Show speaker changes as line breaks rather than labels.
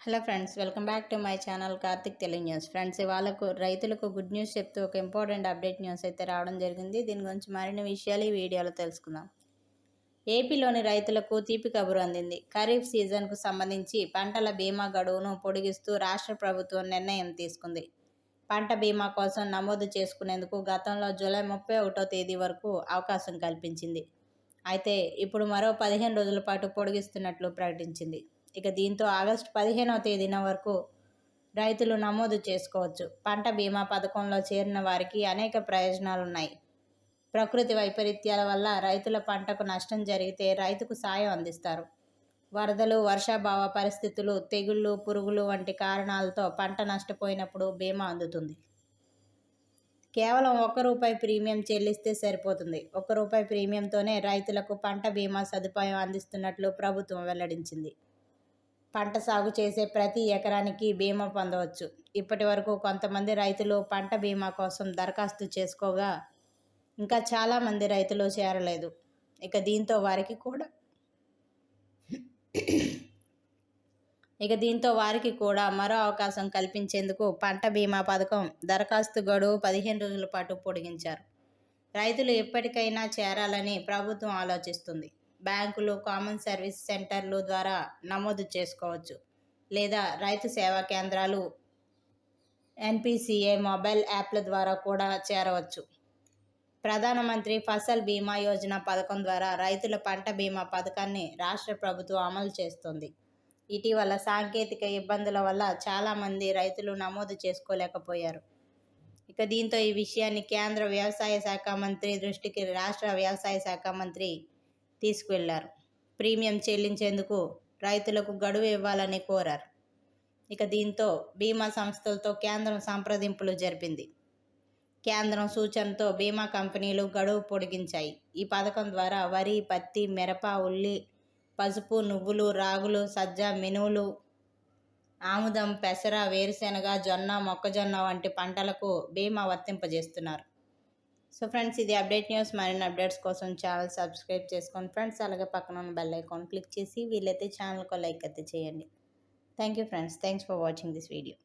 Hello friends, welcome back to my channel Karthik Telugu news. Friends, ఇవాళకు రైతులకు good news చెప్తూ ఒక ఇంపార్టెంట్ అప్డేట్ న్యూస్ అయితే రావడం జరిగింది. దీని గురించి మరిన్ని విషయాలు ఈ వీడియోలో తెలుసుకుందాం. ఏపీలోని రైతులకు తీపి కబురు అందింది. ఖరీఫ్ సీజన్కు సంబంధించి పంటల బీమా గడువును పొడిగిస్తూ రాష్ట్ర ప్రభుత్వం నిర్ణయం తీసుకుంది. పంట బీమా కోసం నమోదు చేసుకునేందుకు గతంలో జూలై 31వ తేదీ వరకు అవకాశం కల్పించింది. అయితే ఇప్పుడు మరో 15 రోజుల పాటు పొడిగిస్తున్నట్లు ప్రకటించింది. ఇక దీంతో ఆగస్టు 15వ తేదీన వరకు రైతులు నమోదు చేసుకోవచ్చు. పంట బీమా పథకంలో చేరిన వారికి అనేక ప్రయోజనాలున్నాయి. ప్రకృతి వైపరీత్యాల వల్ల రైతుల పంటకు నష్టం జరిగితే రైతుకు సాయం అందిస్తారు. వరదలు, వర్షాభావ పరిస్థితులు, తెగుళ్లు, పురుగులు వంటి కారణాలతో పంట నష్టపోయినప్పుడు బీమా అందుతుంది. కేవలం ₹1 ప్రీమియం చెల్లిస్తే సరిపోతుంది. ₹1 ప్రీమియంతోనే రైతులకు పంట బీమా సదుపాయం అందిస్తున్నట్లు ప్రభుత్వం వెల్లడించింది. పంట సాగు చేసే ప్రతి ఎకరానికి బీమా పొందవచ్చు. ఇప్పటి వరకు కొంతమంది రైతులు పంట బీమా కోసం దరఖాస్తు చేసుకోగా ఇంకా చాలామంది రైతులు చేరలేదు. ఇక దీంతో వారికి కూడా మరో అవకాశం కల్పించేందుకు పంట బీమా పథకం దరఖాస్తు గడువు 15 రోజుల పాటు పొడిగించారు. రైతులు ఎప్పటికైనా చేరాలని ప్రభుత్వం ఆలోచిస్తుంది. బ్యాంకులు, కామన్ సర్వీస్ సెంటర్లు ద్వారా నమోదు చేసుకోవచ్చు. లేదా రైతు సేవా కేంద్రాలు, NPCA మొబైల్ యాప్ల ద్వారా కూడా చేరవచ్చు. ప్రధానమంత్రి ఫసల్ బీమా యోజన పథకం ద్వారా రైతుల పంట బీమా పథకాన్ని రాష్ట్ర ప్రభుత్వం అమలు చేస్తోంది. ఇటీవల సాంకేతిక ఇబ్బందుల వల్ల చాలామంది రైతులు నమోదు చేసుకోలేకపోయారు. ఇక దీంతో ఈ విషయాన్ని కేంద్ర వ్యవసాయ శాఖ మంత్రి దృష్టికి రాష్ట్ర వ్యవసాయ శాఖ మంత్రి తీసుకువెళ్లారు. ప్రీమియం చెల్లించేందుకు రైతులకు గడువు ఇవ్వాలని కోరారు. ఇక దీంతో బీమా సంస్థలతో కేంద్రం సంప్రదింపులు జరిపింది. కేంద్రం సూచనతో బీమా కంపెనీలు గడువు పొడిగించాయి. ఈ పథకం ద్వారా వరి, పత్తి, మిరప, ఉల్లి, పసుపు, నువ్వులు, రాగులు, సజ్జ, మినువులు, ఆముదం, పెసర, వేరుశెనగ, జొన్న, మొక్కజొన్న వంటి పంటలకు బీమా వర్తింపజేస్తున్నారు. సో ఫ్రెండ్స్, ఇది అప్డేట్ న్యూస్. మరిన్ని అప్డేట్స్ కోసం ఛానల్ సబ్స్క్రైబ్ చేసుకోండి ఫ్రెండ్స్. అలాగే పక్కన ఉన్న బెల్ ఐకాన్ క్లిక్ చేసి వీలైతే ఛానల్కు లైక్ అయితే చేయండి. Thank you friends. Thanks for watching this video.